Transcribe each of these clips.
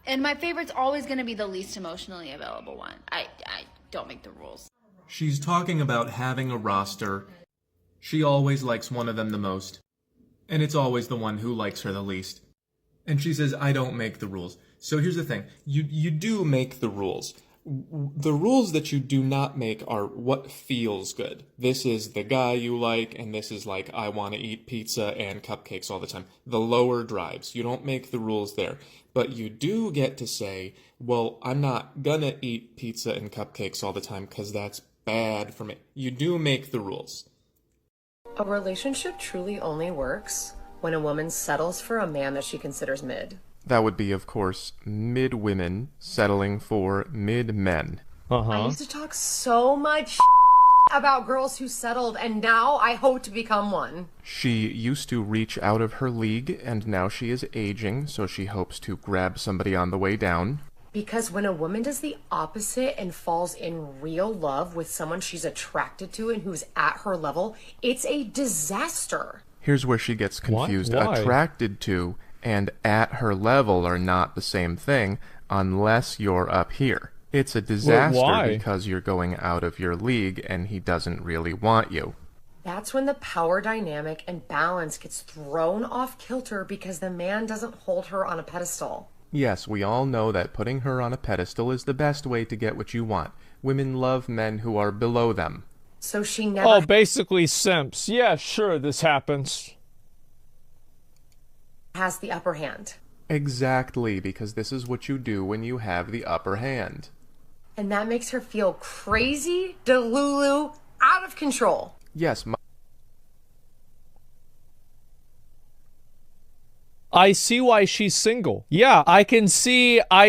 And my favorite's always going to be the least emotionally available one. I don't make the rules. She's talking about having a roster. She always likes one of them the most. And it's always the one who likes her the least. And she says, I don't make the rules. So here's the thing. You do make the rules. The rules that you do not make are what feels good. This is the guy you like, and this is like, I want to eat pizza and cupcakes all the time. The lower drives. You don't make the rules there. But you do get to say, well, I'm not gonna eat pizza and cupcakes all the time because that's bad for me. You do make the rules. A relationship truly only works when a woman settles for a man that she considers mid. That would be, of course, mid-women settling for mid-men. I used to talk so much about girls who settled, and now I hope to become one. She used to reach out of her league, and now she is aging, so she hopes to grab somebody on the way down. Because when a woman does the opposite and falls in real love with someone she's attracted to and who's at her level, it's a disaster. Here's where she gets confused. Why? Attracted to and at her level are not the same thing unless you're up here. It's a disaster because you're going out of your league and he doesn't really want you. That's when the power dynamic and balance gets thrown off kilter because the man doesn't hold her on a pedestal. Yes, we all know that putting her on a pedestal is the best way to get what you want. Women love men who are below them. So she never... Oh, basically simps. Yeah, sure, this happens. ...has the upper hand. Exactly, because this is what you do when you have the upper hand. And that makes her feel crazy, delulu, out of control. Yes, I see why she's single. Yeah, I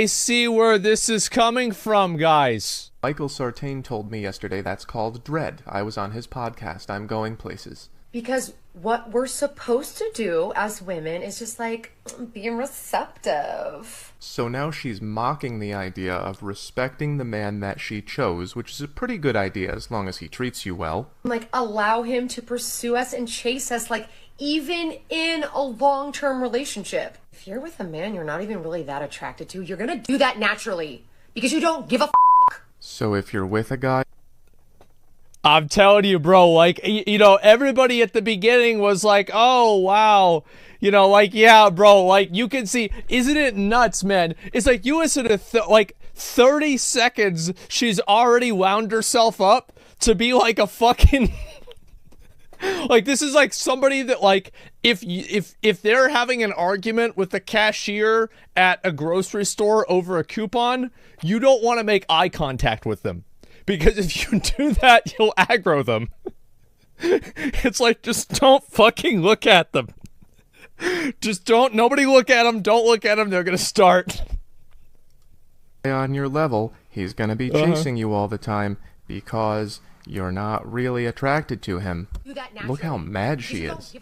see where this is coming from, guys. Michael Sartain told me yesterday that's called dread. I was on his podcast. I'm going places. Because what we're supposed to do as women is just like being receptive. So now she's mocking the idea of respecting the man that she chose, which is a pretty good idea as long as he treats you well. Like allow him to pursue us and chase us, like even in a long-term relationship. If you're with a man you're not even really that attracted to, you're gonna do that naturally because you don't give a f***. So if you're with a guy... I'm telling you, bro, like, you know, everybody at the beginning was like, oh, wow. You know, like, yeah, bro, like, you can see, isn't it nuts, man? It's like, you listen to, like, 30 seconds, she's already wound herself up to be like a fucking... Like, this is like somebody that, like, if they're having an argument with the cashier at a grocery store over a coupon, you don't want to make eye contact with them. Because if you do that, you'll aggro them. It's like, just don't fucking look at them. Just don't, nobody look at them, don't look at them, they're gonna start. On your level, he's gonna be chasing you all the time because you're not really attracted to him. Look how mad she is.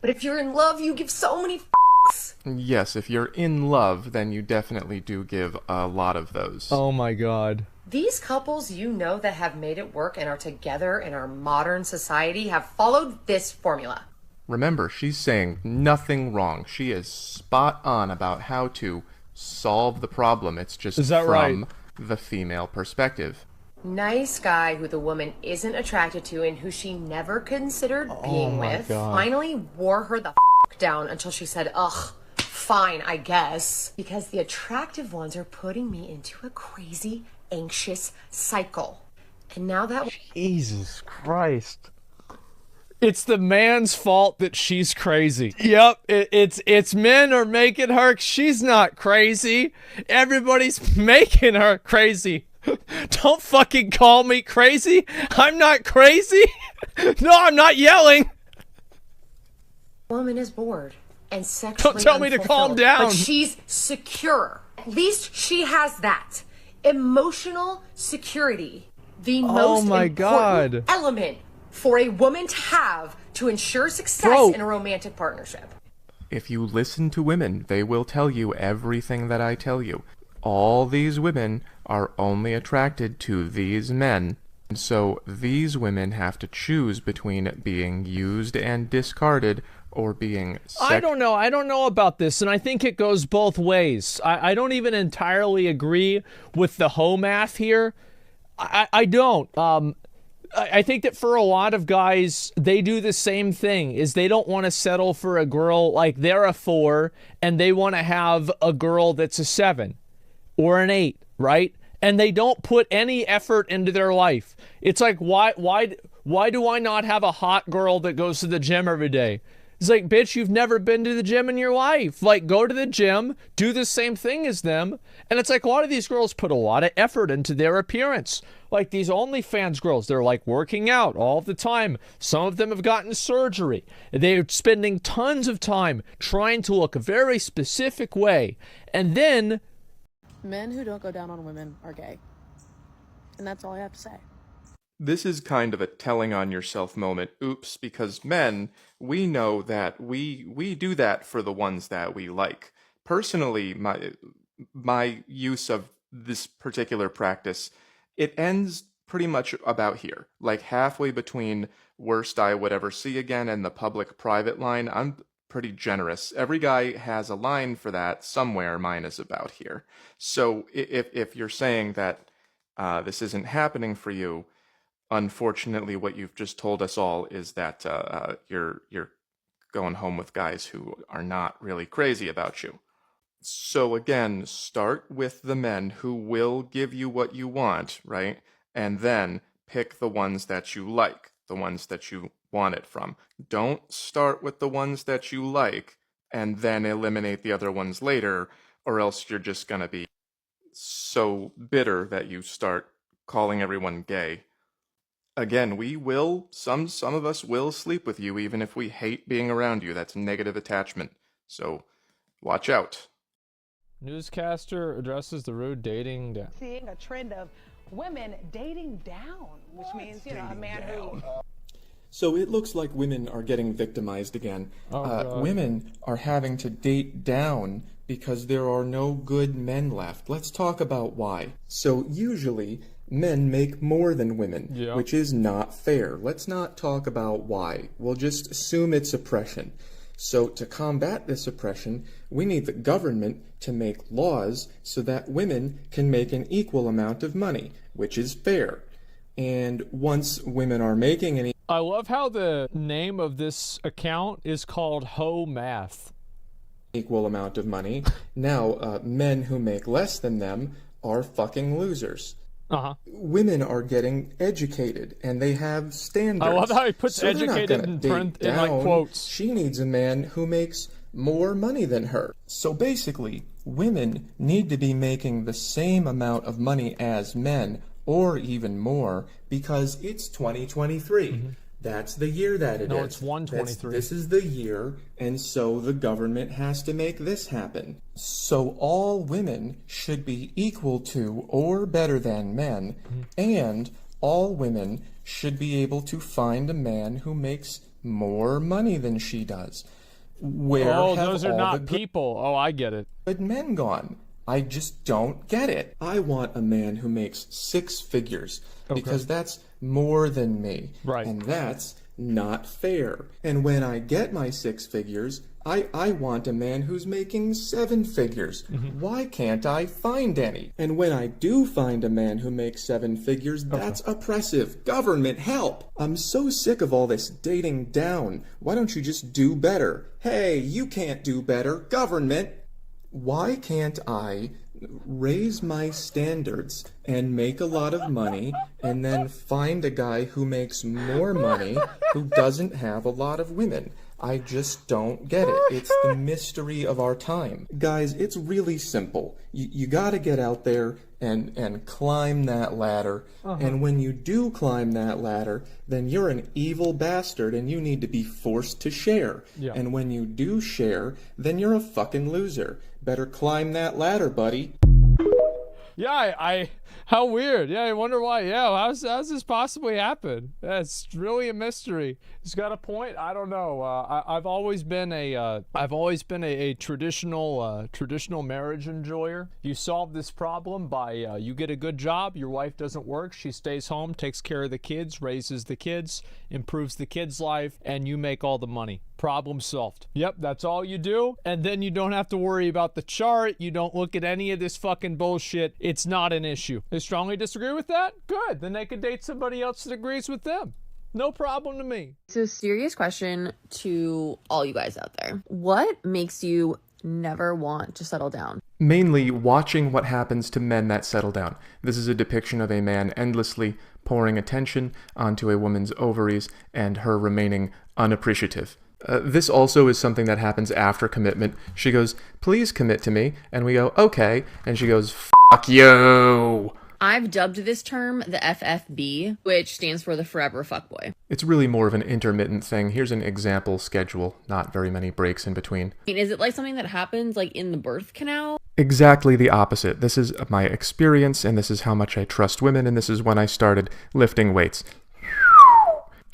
But if you're in love, you give so many f***s. Yes, if you're in love, then you definitely do give a lot of those. Oh my god. These couples you know that have made it work and are together in our modern society have followed this formula. Remember, she's saying nothing wrong. She is spot on about how to solve the problem. It's just from the female perspective. Nice guy who the woman isn't attracted to and who she never considered being with finally wore her the f*** down until she said, ugh, fine, I guess. Because the attractive ones are putting me into a crazy, anxious cycle. And now that... Jesus Christ. It's the man's fault that she's crazy. Yep, it's men are making her... She's not crazy. Everybody's making her crazy. Don't fucking call me crazy. I'm not crazy. No, I'm not yelling. Woman is bored and sexually Don't tell me to calm down. But she's secure. At least she has that. Emotional security. The most important element for a woman to have to ensure success in a romantic partnership. If you listen to women, they will tell you everything that I tell you. All these women are only attracted to these men. And so these women have to choose between being used and discarded or being I don't know. I don't know about this, and I think it goes both ways. I don't even entirely agree with the hoe math here. I don't. I think that for a lot of guys, they do the same thing, is they don't want to settle for a girl like they're a 4, and they want to have a girl that's a 7 or an 8, right? And they don't put any effort into their life. It's like, why do I not have a hot girl that goes to the gym every day? It's like, bitch, you've never been to the gym in your life. Like, go to the gym, do the same thing as them. And it's like, a lot of these girls put a lot of effort into their appearance. Like these OnlyFans girls, they're like working out all the time. Some of them have gotten surgery. They're spending tons of time trying to look a very specific way. And then... Men who don't go down on women are gay. And that's all I have to say. This is kind of a telling on yourself moment. Oops, because men, we know that we do that for the ones that we like. Personally, my use of this particular practice, it ends pretty much about here. Like halfway between worst I would ever see again and the public-private line. I'm pretty generous. Every guy has a line for that somewhere. Mine is about here. So if you're saying that this isn't happening for you, unfortunately, what you've just told us all is that you're going home with guys who are not really crazy about you. So again, start with the men who will give you what you want, right? And then pick the ones that you like, the ones that you want it from. Don't start with the ones that you like and then eliminate the other ones later, or else you're just going to be so bitter that you start calling everyone gay. Again, some of us will sleep with you even if we hate being around you. That's negative attachment. So watch out. Newscaster addresses the rude dating down. Seeing a trend of women dating down, which means, a man who... So it looks like women are getting victimized again. Women are having to date down because there are no good men left. Let's talk about why. So usually men make more than women, which is not fair. Let's not talk about why. We'll just assume it's oppression. So to combat this oppression, we need the government to make laws so that women can make an equal amount of money, which is fair. And once women are making an I love how the name of this account is called Ho Math. Equal amount of money, now men who make less than them are fucking losers. Women are getting educated and they have standards. I love how he puts so educated in print in like quotes. She needs a man who makes more money than her. So basically, women need to be making the same amount of money as men, or even more, because it's 2023. That's the year that it is. No, it's 123. This is the year, and so the government has to make this happen. So all women should be equal to or better than men, and all women should be able to find a man who makes more money than she does. Where have those are all not the people. Oh, I get it. good men gone? I just don't get it. I want a man who makes 6 figures because that's more than me. Right. And that's not fair. And when I get my 6 figures, I want a man who's making 7 figures. Why can't I find any? And when I do find a man who makes 7 figures, that's oppressive. Government, help! I'm so sick of all this dating down. Why don't you just do better? Hey, you can't do better. Government! Why can't I raise my standards and make a lot of money and then find a guy who makes more money who doesn't have a lot of women? I just don't get it. It's the mystery of our time. Guys, it's really simple. You gotta get out there and climb that ladder. And when you do climb that ladder, then you're an evil bastard and you need to be forced to share. And when you do share, then you're a fucking loser. Better climb that ladder, buddy. Yeah, How weird. Yeah, I wonder why. Yeah, how's this possibly happen? That's really a mystery. He's got a point. I don't know. I've always been a traditional marriage enjoyer. You solve this problem by you get a good job, your wife doesn't work, she stays home, takes care of the kids, raises the kids, improves the kids' life, and you make all the money. Problem solved. Yep, that's all you do. And then you don't have to worry about the chart. You don't look at any of this fucking bullshit. It's not an issue. They strongly disagree with that? Good. Then they could date somebody else that agrees with them. No problem to me. So, serious question to all you guys out there. What makes you never want to settle down? Mainly watching what happens to men that settle down. This is a depiction of a man endlessly pouring attention onto a woman's ovaries and her remaining unappreciative. This also is something that happens after commitment. She goes, please commit to me. And we go, okay. And she goes, fuck you. I've dubbed this term the FFB, which stands for the forever fuckboy. It's really more of an intermittent thing. Here's an example schedule, not very many breaks in between. I mean, is it like something that happens like in the birth canal? Exactly the opposite. This is my experience, and this is how much I trust women, and this is when I started lifting weights.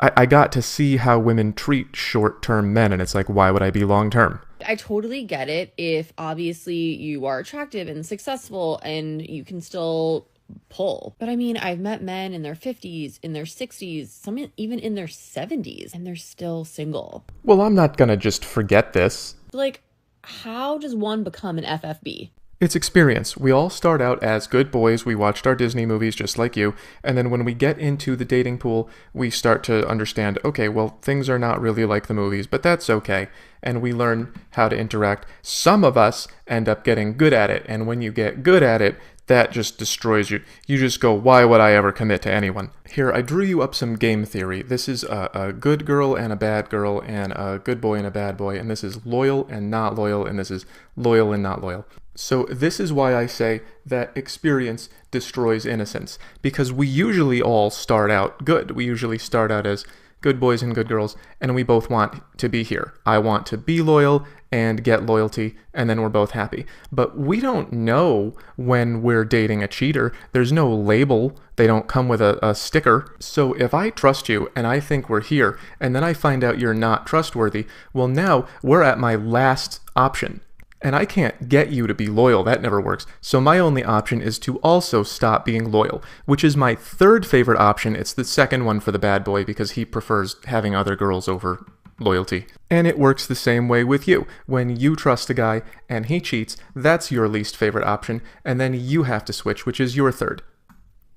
I got to see how women treat short-term men, and it's like, why would I be long-term? I totally get it if obviously you are attractive and successful and you can still pull. But I mean, I've met men in their 50s, in their 60s, some even in their 70s, and they're still single. Well, I'm not gonna just forget this. Like, how does one become an FFB? It's experience. We all start out as good boys. We watched our Disney movies just like you. And then when we get into the dating pool, we start to understand, okay, well, things are not really like the movies, but that's okay. And we learn how to interact. Some of us end up getting good at it. And when you get good at it, that just destroys you. You just go, why would I ever commit to anyone? Here, I drew you up some game theory. This is a good girl and a bad girl, and a good boy and a bad boy. And this is loyal and not loyal, and this is loyal and not loyal. So this is why I say that experience destroys innocence. Because we usually all start out good. We usually start out as good boys and good girls, and we both want to be here. I want to be loyal and get loyalty, and then we're both happy. But we don't know when we're dating a cheater. There's no label. They don't come with a sticker. So if I trust you and I think we're here, and then I find out you're not trustworthy, well, now we're at my last option. And I can't get you to be loyal. That never works. So my only option is to also stop being loyal, which is my third favorite option. It's the second one for the bad boy because he prefers having other girls over loyalty. And it works the same way with you. When you trust a guy and he cheats, that's your least favorite option, and then you have to switch, which is your third.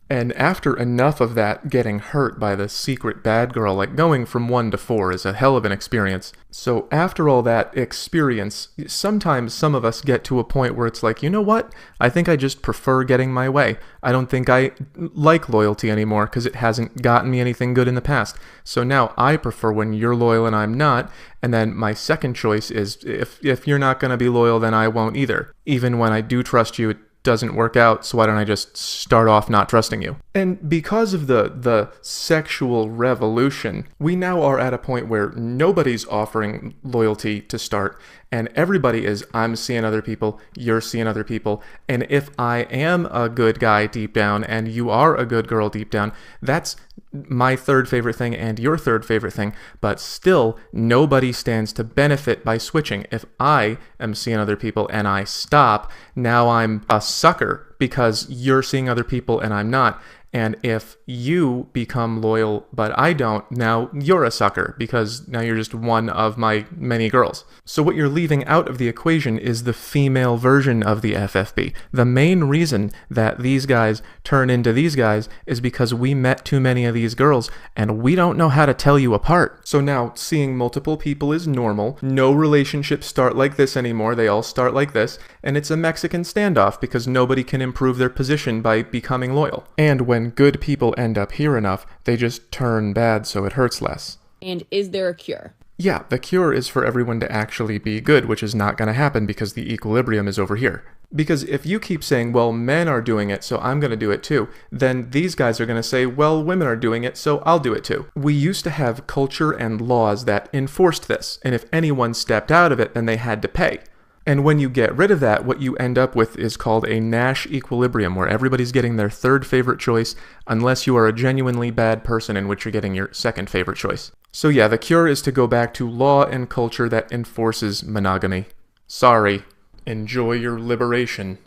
And after enough of that getting hurt by the secret bad girl, like going from 1 to 4 is a hell of an experience. So after all that experience, sometimes some of us get to a point where it's like, you know what? I think I just prefer getting my way. I don't think I like loyalty anymore because it hasn't gotten me anything good in the past. So now I prefer when you're loyal and I'm not. And then my second choice is if you're not going to be loyal, then I won't either. Even when I do trust you, it doesn't work out, so why don't I just start off not trusting you? And because of the sexual revolution, we now are at a point where nobody's offering loyalty to start, and everybody is, I'm seeing other people, you're seeing other people, and if I am a good guy deep down and you are a good girl deep down, that's my third favorite thing and your third favorite thing, but still nobody stands to benefit by switching. If I am seeing other people and I stop, now I'm a sucker because you're seeing other people and I'm not. And if you become loyal but I don't, now you're a sucker because now you're just one of my many girls. So what you're leaving out of the equation is the female version of the FFB. The main reason that these guys turn into these guys is because we met too many of these girls and we don't know how to tell you apart. So now seeing multiple people is normal. No relationships start like this anymore. They all start like this. And it's a Mexican standoff because nobody can improve their position by becoming loyal. And when good people end up here enough, they just turn bad so it hurts less. And is there a cure? Yeah, the cure is for everyone to actually be good, which is not going to happen because the equilibrium is over here. Because if you keep saying, well, men are doing it, so I'm going to do it too, then these guys are going to say, well, women are doing it, so I'll do it too. We used to have culture and laws that enforced this, and if anyone stepped out of it, then they had to pay. And when you get rid of that, what you end up with is called a Nash equilibrium, where everybody's getting their third favorite choice, unless you are a genuinely bad person, in which you're getting your second favorite choice. So yeah, the cure is to go back to law and culture that enforces monogamy. Sorry. Enjoy your liberation.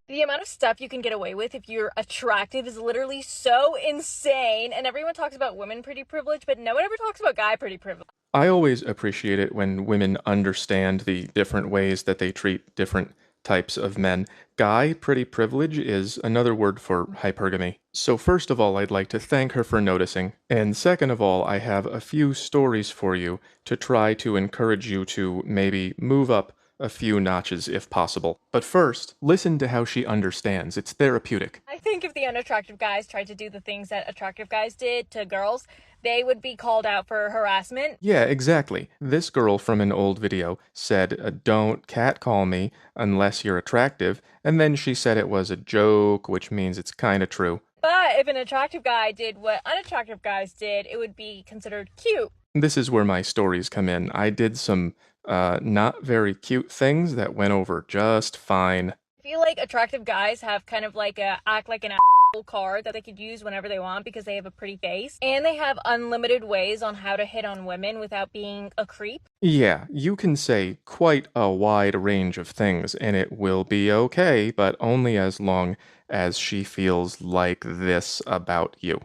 The amount of stuff you can get away with if you're attractive is literally so insane, and everyone talks about women pretty privilege, but no one ever talks about guy pretty privilege. I always appreciate it when women understand the different ways that they treat different types of men. Guy pretty privilege is another word for hypergamy. So first of all, I'd like to thank her for noticing. And second of all, I have a few stories for you to try to encourage you to maybe move up a few notches if possible. But first, listen to how she understands. It's therapeutic. I think if the unattractive guys tried to do the things that attractive guys did to girls, they would be called out for harassment. Yeah, exactly. This girl from an old video said, don't catcall me unless you're attractive, and then she said it was a joke, which means it's kinda true. But if an attractive guy did what unattractive guys did, it would be considered cute. This is where my stories come in. I did some not very cute things that went over just fine. I feel like attractive guys have kind of like a act like an asshole card that they could use whenever they want because they have a pretty face, and they have unlimited ways on how to hit on women without being a creep. Yeah, you can say quite a wide range of things and it will be okay, but only as long as she feels like this about you.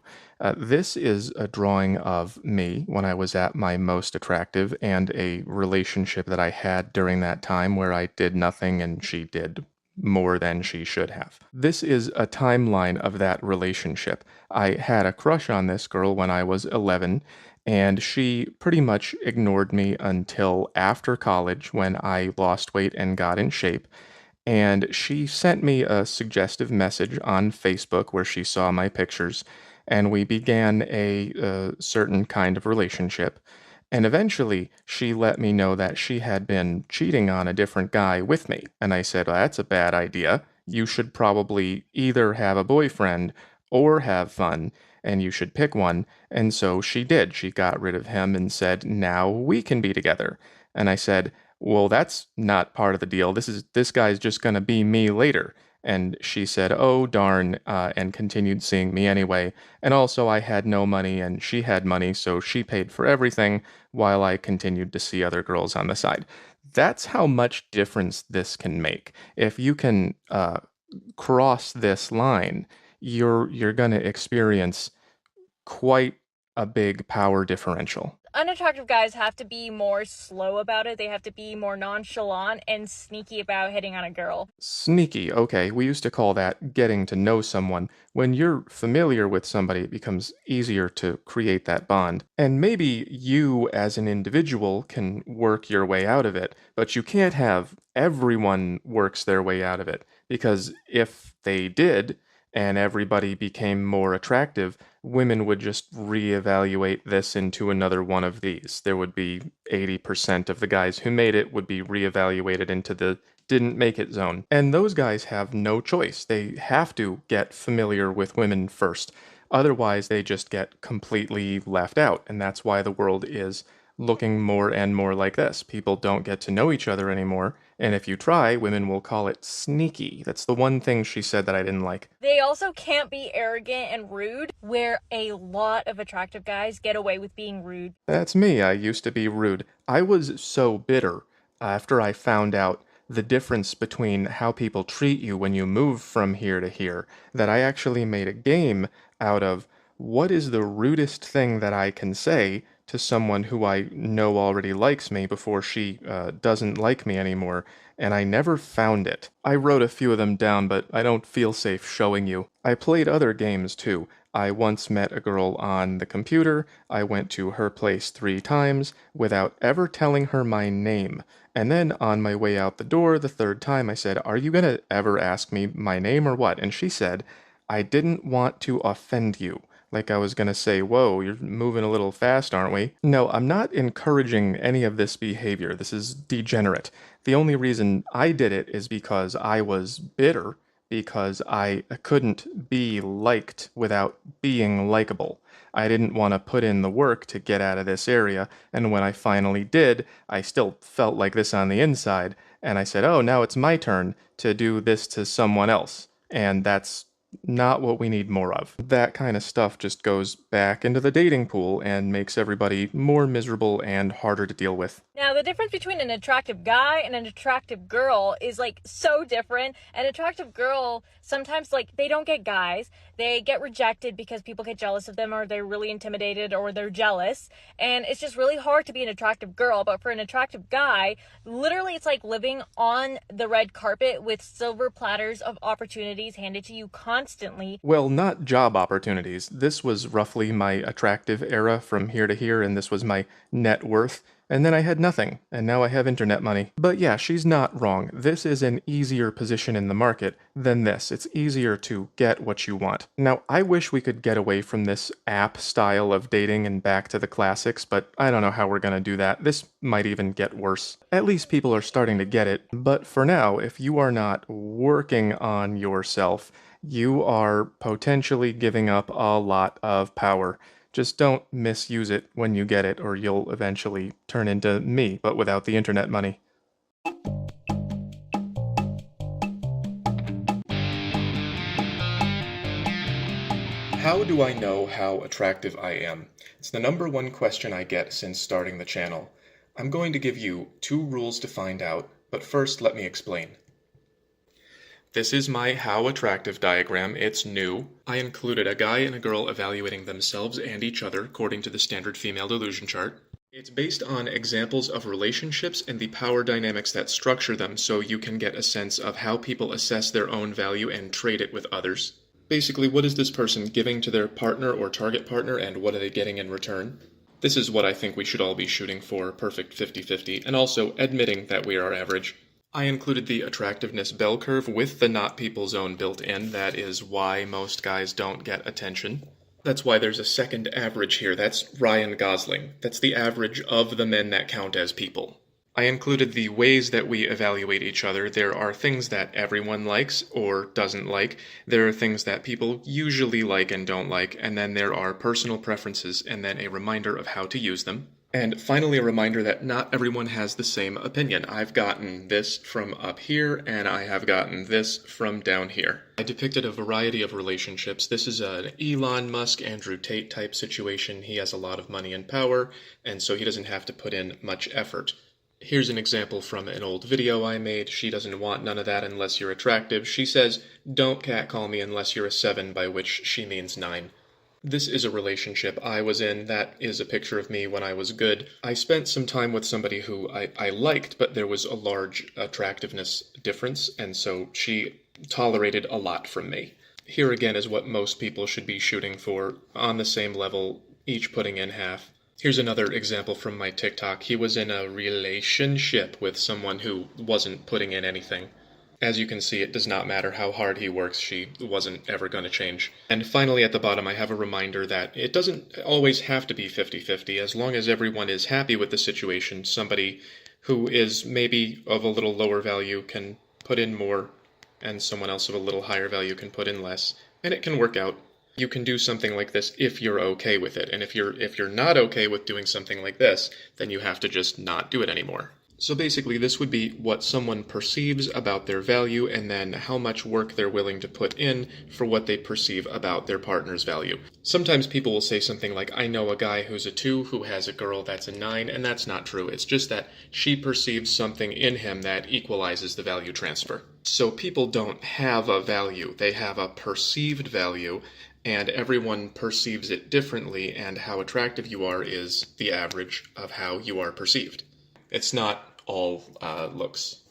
This is a drawing of me when I was at my most attractive, and a relationship that I had during that time where I did nothing and she did more than she should have. This is a timeline of that relationship. I had a crush on this girl when I was 11, and she pretty much ignored me until after college when I lost weight and got in shape. And she sent me a suggestive message on Facebook where she saw my pictures, and we began a certain kind of relationship. And eventually, she let me know that she had been cheating on a different guy with me. And I said, well, that's a bad idea. You should probably either have a boyfriend or have fun, and you should pick one. And so she did. She got rid of him and said, now we can be together. And I said, well, that's not part of the deal. This guy's just going to be me later. And she said, oh, darn, and continued seeing me anyway. And also, I had no money and she had money, so she paid for everything while I continued to see other girls on the side. That's how much difference this can make. If you can cross this line, you're going to experience quite a big power differential. Unattractive guys have to be more slow about it. They have to be more nonchalant and sneaky about hitting on a girl. Sneaky, okay, we used to call that getting to know someone. When you're familiar with somebody, it becomes easier to create that bond. And maybe you as an individual can work your way out of it, but you can't have everyone works their way out of it, because if they did, and everybody became more attractive, women would just reevaluate this into another one of these. There would be 80% of the guys who made it would be reevaluated into the didn't make it zone. And those guys have no choice. They have to get familiar with women first. Otherwise, they just get completely left out. And that's why the world is looking more and more like this. People don't get to know each other anymore, and if you try, women will call it sneaky. That's the one thing she said that I didn't like. They also can't be arrogant and rude, where a lot of attractive guys get away with being rude. That's me. I used to be rude. I was so bitter after I found out the difference between how people treat you when you move from here to here that I actually made a game out of what is the rudest thing that I can say to someone who I know already likes me before she doesn't like me anymore, and I never found it. I wrote a few of them down, but I don't feel safe showing you. I played other games too. I once met a girl on the computer. I went to her place 3 times without ever telling her my name. And then on my way out the door the 3rd time I said, "Are you gonna ever ask me my name or what?" And she said, "I didn't want to offend you." Like I was gonna say, whoa, you're moving a little fast, aren't we? No, I'm not encouraging any of this behavior. This is degenerate. The only reason I did it is because I was bitter because I couldn't be liked without being likable. I didn't want to put in the work to get out of this area, and when I finally did, I still felt like this on the inside, and I said, oh, now it's my turn to do this to someone else. And that's not what we need more of. That kind of stuff just goes back into the dating pool and makes everybody more miserable and harder to deal with. Now, the difference between an attractive guy and an attractive girl is like so different. An attractive girl, sometimes like they don't get guys. They get rejected because people get jealous of them, or they're really intimidated, or they're jealous. And it's just really hard to be an attractive girl. But for an attractive guy, literally it's like living on the red carpet with silver platters of opportunities handed to you constantly. Well, not job opportunities. This was roughly my attractive era from here to here, and this was my net worth. And then I had nothing, and now I have internet money. But yeah, she's not wrong. This is an easier position in the market than this. It's easier to get what you want. Now, I wish we could get away from this app style of dating and back to the classics, but I don't know how we're gonna do that. This might even get worse. At least people are starting to get it. But for now, if you are not working on yourself, you are potentially giving up a lot of power. Just don't misuse it when you get it, or you'll eventually turn into me, but without the internet money. How do I know how attractive I am? It's the number one question I get since starting the channel. I'm going to give you 2 rules to find out, but first let me explain. This is my how attractive diagram. It's new. I included a guy and a girl evaluating themselves and each other according to the standard female delusion chart. It's based on examples of relationships and the power dynamics that structure them, so you can get a sense of how people assess their own value and trade it with others. Basically, what is this person giving to their partner or target partner, and what are they getting in return? This is what I think we should all be shooting for, perfect 50-50, and also admitting that we are average. I included the attractiveness bell curve with the not people zone built in. That is why most guys don't get attention. That's why there's a second average here. That's Ryan Gosling. That's the average of the men that count as people. I included the ways that we evaluate each other. There are things that everyone likes or doesn't like. There are things that people usually like and don't like. And then there are personal preferences, and then a reminder of how to use them. And finally, a reminder that not everyone has the same opinion. I've gotten this from up here, and I have gotten this from down here. I depicted a variety of relationships. This is an Elon Musk, Andrew Tate type situation. He has a lot of money and power, and so he doesn't have to put in much effort. Here's an example from an old video I made. She doesn't want none of that unless you're attractive. She says, "Don't catcall me unless you're a 7, by which she means 9. This is a relationship I was in. That is a picture of me when I was good. I spent some time with somebody who I liked, but there was a large attractiveness difference, and so she tolerated a lot from me. Here again is what most people should be shooting for, on the same level, each putting in half. Here's another example from my TikTok. He was in a relationship with someone who wasn't putting in anything. As you can see, it does not matter how hard he works, she wasn't ever going to change. And finally, at the bottom, I have a reminder that it doesn't always have to be 50-50. As long as everyone is happy with the situation, somebody who is maybe of a little lower value can put in more, and someone else of a little higher value can put in less, and it can work out. You can do something like this if you're okay with it, and if you're not okay with doing something like this, then you have to just not do it anymore. So basically, this would be what someone perceives about their value, and then how much work they're willing to put in for what they perceive about their partner's value. Sometimes people will say something like, I know a guy who's a 2 who has a girl that's a 9, and that's not true. It's just that she perceives something in him that equalizes the value transfer. So people don't have a value. They have a perceived value, and everyone perceives it differently, and how attractive you are is the average of how you are perceived. It's not all looks.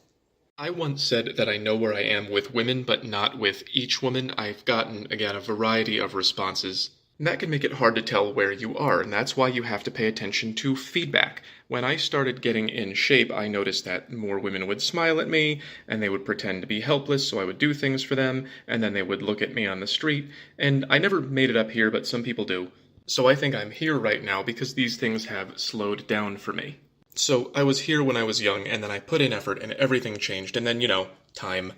I once said that I know where I am with women, but not with each woman. I've gotten, again, a variety of responses. And that can make it hard to tell where you are, and that's why you have to pay attention to feedback. When I started getting in shape, I noticed that more women would smile at me, and they would pretend to be helpless, so I would do things for them, and then they would look at me on the street. And I never made it up here, but some people do. So I think I'm here right now because these things have slowed down for me. So I was here when I was young, and then I put in effort, and everything changed, and then, time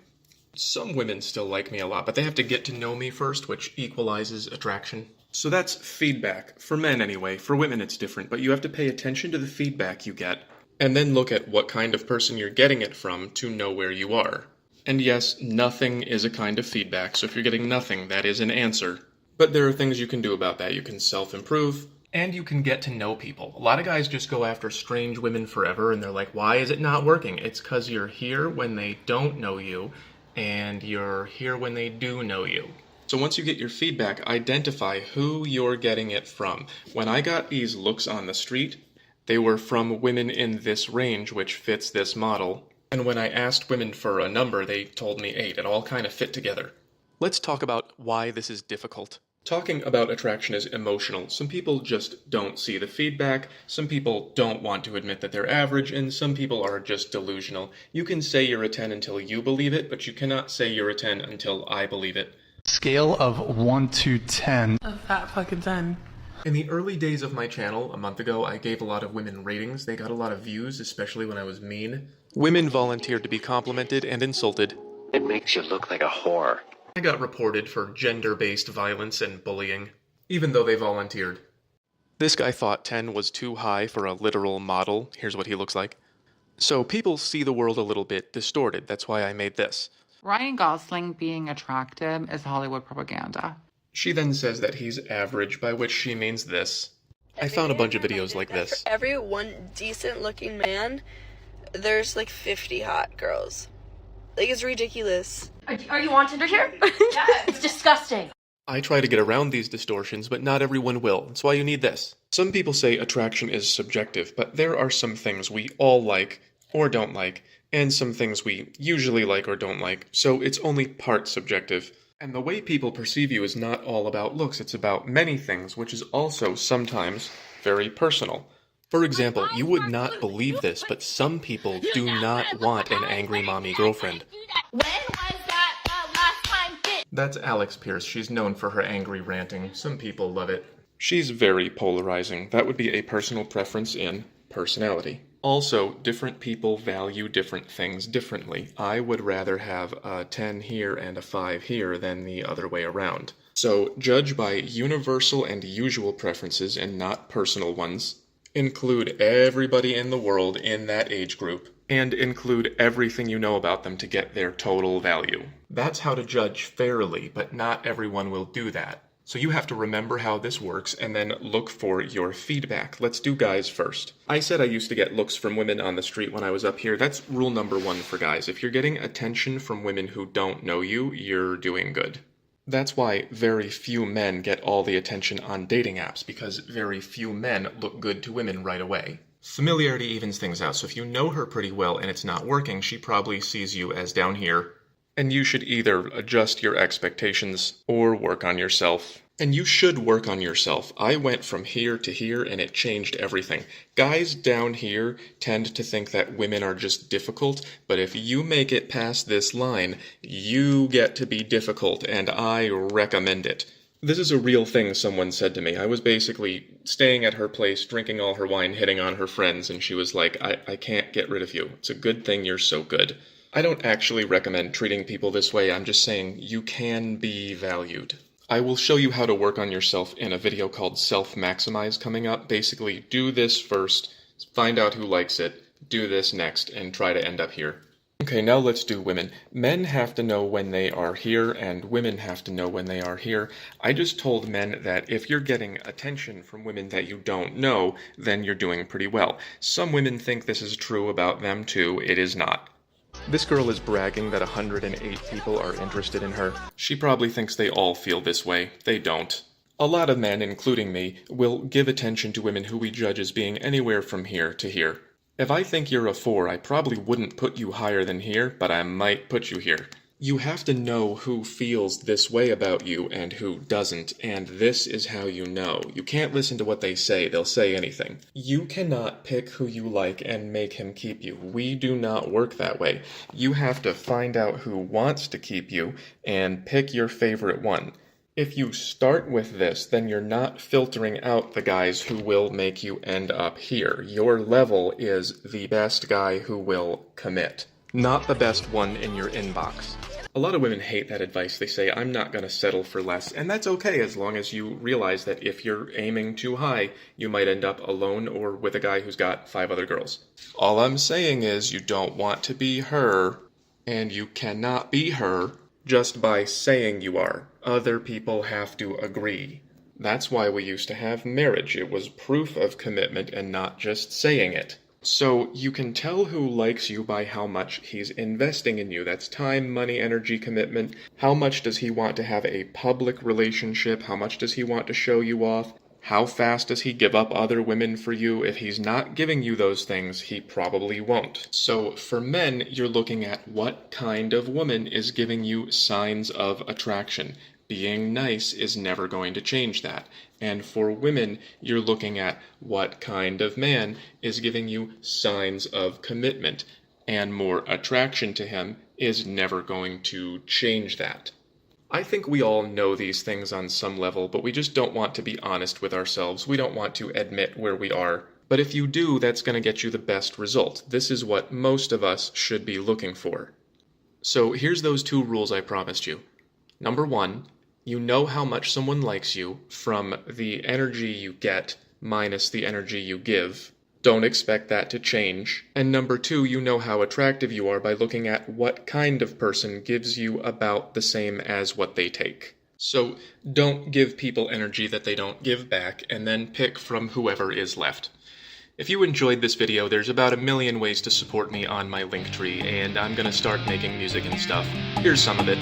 Some women still like me a lot, but they have to get to know me first, which equalizes attraction. So that's feedback. For men anyway. For women it's different, but you have to pay attention to the feedback you get, and then look at what kind of person you're getting it from to know where you are. And yes, nothing is a kind of feedback, so if you're getting nothing, that is an answer. But there are things you can do about that. You can self-improve, and you can get to know people. A lot of guys just go after strange women forever, and they're like, why is it not working? It's because you're here when they don't know you, and you're here when they do know you. So once you get your feedback, identify who you're getting it from. When I got these looks on the street, they were from women in this range, which fits this model. And when I asked women for a number, they told me 8. It all kind of fit together. Let's talk about why this is difficult. Talking about attraction is emotional. Some people just don't see the feedback, some people don't want to admit that they're average, and some people are just delusional. You can say you're a 10 until you believe it, but you cannot say you're a 10 until I believe it. Scale of 1 to 10. A fat fucking 10. In the early days of my channel, a month ago, I gave a lot of women ratings. They got a lot of views, especially when I was mean. Women volunteered to be complimented and insulted. It makes you look like a whore. I got reported for gender-based violence and bullying, even though they volunteered. This guy thought 10 was too high for a literal model. Here's what he looks like. So people see the world a little bit distorted. That's why I made this. Ryan Gosling being attractive is Hollywood propaganda. She then says that he's average, by which she means this. I found a bunch of videos like this. For every one decent-looking man, there's like 50 hot girls. Like, it's ridiculous. Are you on Tinder here? Yes. It's disgusting. I try to get around these distortions, but not everyone will. That's why you need this. Some people say attraction is subjective, but there are some things we all like or don't like, and some things we usually like or don't like, so it's only part subjective. And the way people perceive you is not all about looks, it's about many things, which is also sometimes very personal. For example, you would not believe this, but some people do not want an angry mommy girlfriend. When was that last time? That's Alex Pierce. She's known for her angry ranting. Some people love it. She's very polarizing. That would be a personal preference in personality. Also, different people value different things differently. I would rather have a 10 here and a 5 here than the other way around. So, judge by universal and usual preferences and not personal ones. Include everybody in the world in that age group, and include everything you know about them to get their total value. That's how to judge fairly, but not everyone will do that. So you have to remember how this works and then look for your feedback. Let's do guys first. I said I used to get looks from women on the street when I was up here. That's rule number 1 for guys. If you're getting attention from women who don't know you, you're doing good. That's why very few men get all the attention on dating apps, because very few men look good to women right away. Familiarity evens things out, so if you know her pretty well and it's not working, she probably sees you as down here. And you should either adjust your expectations or work on yourself. And you should work on yourself. I went from here to here and it changed everything. Guys down here tend to think that women are just difficult, but if you make it past this line, you get to be difficult, and I recommend it. This is a real thing someone said to me. I was basically staying at her place, drinking all her wine, hitting on her friends, and she was like, I can't get rid of you. It's a good thing you're so good. I don't actually recommend treating people this way. I'm just saying you can be valued. I will show you how to work on yourself in a video called Self-Maximize coming up. Basically, do this first, find out who likes it, do this next, and try to end up here. Okay, now let's do women. Men have to know when they are here, and women have to know when they are here. I just told men that if you're getting attention from women that you don't know, then you're doing pretty well. Some women think this is true about them too. It is not. This girl is bragging that 108 people are interested in her. She probably thinks they all feel this way. They don't. A lot of men, including me, will give attention to women who we judge as being anywhere from here to here. If I think you're a 4, I probably wouldn't put you higher than here, but I might put you here. You have to know who feels this way about you and who doesn't, and this is how you know. You can't listen to what they say. They'll say anything. You cannot pick who you like and make him keep you. We do not work that way. You have to find out who wants to keep you and pick your favorite one. If you start with this, then you're not filtering out the guys who will make you end up here. Your level is the best guy who will commit, not the best one in your inbox. A lot of women hate that advice. They say, I'm not going to settle for less. And that's okay as long as you realize that if you're aiming too high, you might end up alone or with a guy who's got 5 other girls. All I'm saying is you don't want to be her, and you cannot be her just by saying you are. Other people have to agree. That's why we used to have marriage. It was proof of commitment and not just saying it. So you can tell who likes you by how much he's investing in you. That's time, money, energy, commitment. How much does he want to have a public relationship? How much does he want to show you off? How fast does he give up other women for you? If he's not giving you those things, he probably won't. So for men, you're looking at what kind of woman is giving you signs of attraction. Being nice is never going to change that. And for women, you're looking at what kind of man is giving you signs of commitment. And more attraction to him is never going to change that. I think we all know these things on some level, but we just don't want to be honest with ourselves. We don't want to admit where we are. But if you do, that's going to get you the best result. This is what most of us should be looking for. So here's those 2 rules I promised you. Number 1, you know how much someone likes you from the energy you get minus the energy you give. Don't expect that to change. And number 2, you know how attractive you are by looking at what kind of person gives you about the same as what they take. So don't give people energy that they don't give back, and then pick from whoever is left. If you enjoyed this video, there's about 1,000,000 ways to support me on my Linktree, and I'm gonna start making music and stuff. Here's some of it.